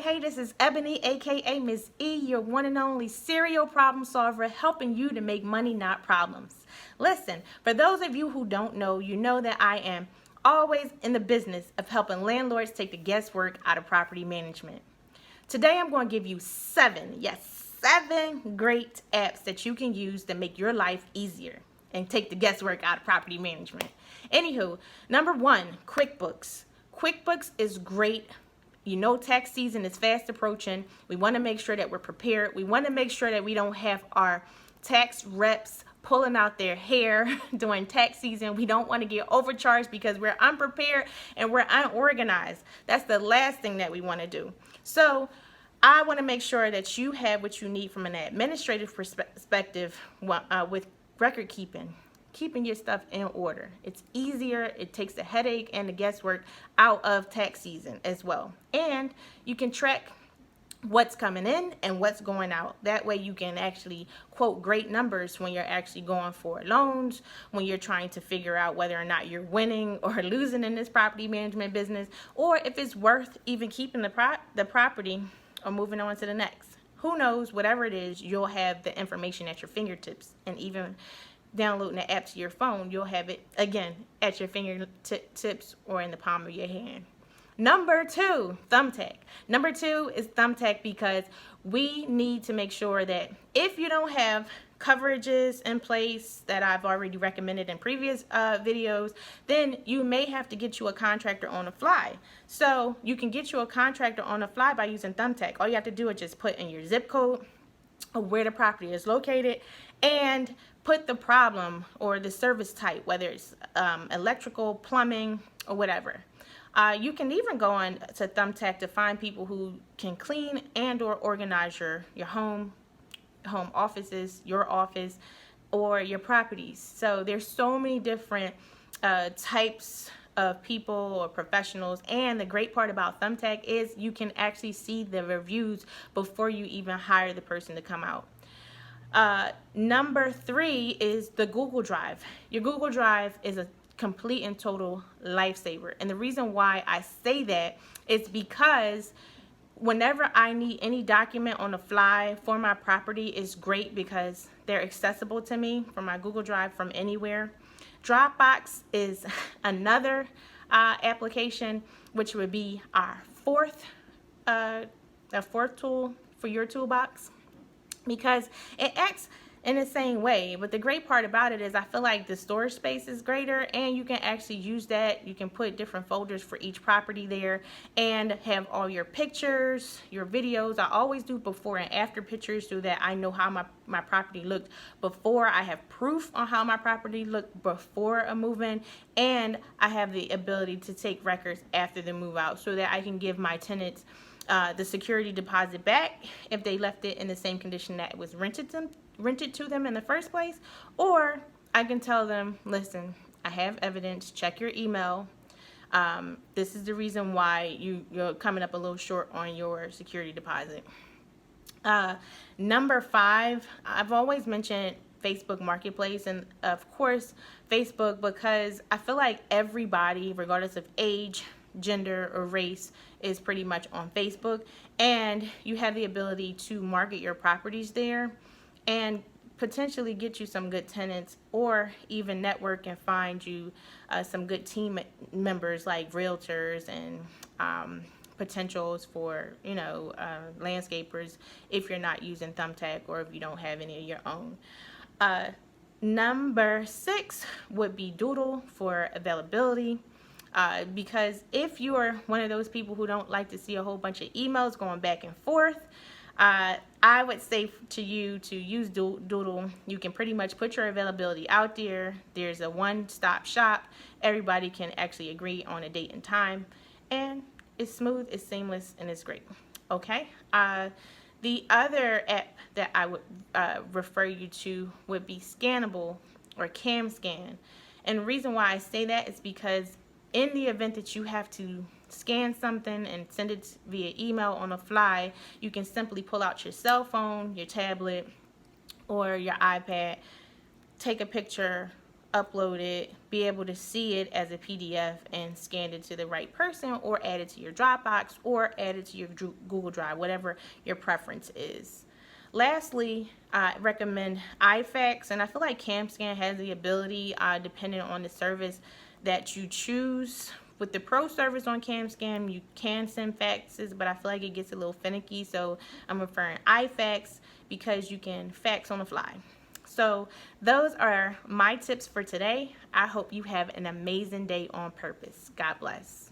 Hey, this is Ebony, aka Miss E, your one and only serial problem solver, helping you to make money, not problems. Listen, for those of you who don't know, you know that I am always in the business of helping landlords take the guesswork out of property management. Today I'm going to give you seven great apps that you can use to make your life easier and take the guesswork out of property management. Anywho, number one, QuickBooks. QuickBooks is great. You know, tax season is fast approaching. We want to make sure that we're prepared. We want to make sure that we don't have our tax reps pulling out their hair during tax season. We don't want to get overcharged because we're unprepared and we're unorganized. That's the last thing that we want to do. So I want to make sure that you have what you need from an administrative perspective with record keeping your stuff in order. It's easier. It takes the headache and the guesswork out of tax season as well. And you can track what's coming in and what's going out. That way you can actually quote great numbers when you're actually going for loans, when you're trying to figure out whether or not you're winning or losing in this property management business, or if it's worth even keeping the property or moving on to the next. Who knows, whatever it is, you'll have the information at your fingertips. And even downloading the app to your phone, you'll have it again at your fingertips or in the palm of your hand. Number two, Thumbtack. Number two is Thumbtack because we need to make sure that if you don't have coverages in place that I've already recommended in previous videos, then you may have to get you a contractor on the fly. So you can get you a contractor on the fly by using Thumbtack. All you have to do is just put in your zip code of where the property is located and put the problem or the service type, whether it's electrical, plumbing, or whatever. You can even go on to Thumbtack to find people who can clean and or organize your home offices, your office, or your properties. So there's so many different types of people or professionals, and the great part about Thumbtack is you can actually see the reviews before you even hire the person to come out. Number three is the Google Drive. Your Google Drive is a complete and total lifesaver. And the reason why I say that is because whenever I need any document on the fly for my property, is great because they're accessible to me from my Google Drive from anywhere. Dropbox is another application, which would be our fourth tool for your toolbox, because it acts in the same way. But the great part about it is I feel like the storage space is greater, and you can actually use that. You can put different folders for each property there and have all your pictures, your videos. I always do before and after pictures so that I know how my property looked before. I have proof on how my property looked before a move-in, and I have the ability to take records after the move out so that I can give my tenants the security deposit back if they left it in the same condition that it was rented to them in the first place, or I can tell them, listen, I have evidence, check your email. This is the reason why you're coming up a little short on your security deposit. Number five, I've always mentioned Facebook Marketplace, and of course Facebook, because I feel like everybody, regardless of age, gender, or race, is pretty much on Facebook, and you have the ability to market your properties there and potentially get you some good tenants, or even network and find you some good team members like realtors and potentials for, landscapers if you're not using Thumbtack or if you don't have any of your own. Number six would be Doodle for availability. Because if you are one of those people who don't like to see a whole bunch of emails going back and forth, I would say to you to use Doodle. You can pretty much put your availability out there. There's a one-stop shop. Everybody can actually agree on a date and time, and it's smooth, it's seamless, and it's great. Okay. The other app that I would refer you to would be Scannable or CamScan. And the reason why I say that is because in the event that you have to scan something and send it via email on the fly, you can simply pull out your cell phone, your tablet, or your iPad, take a picture upload it, be able to see it as a PDF and scan it to the right person, or add it to your Dropbox, or add it to your Google Drive, whatever your preference is. Lastly, I recommend iFax, and I feel like CamScan has the ability, depending on the service that you choose. With the Pro service on CamScan, you can send faxes, but I feel like it gets a little finicky, so I'm referring iFax because you can fax on the fly. So those are my tips for today. I hope you have an amazing day on purpose. God bless.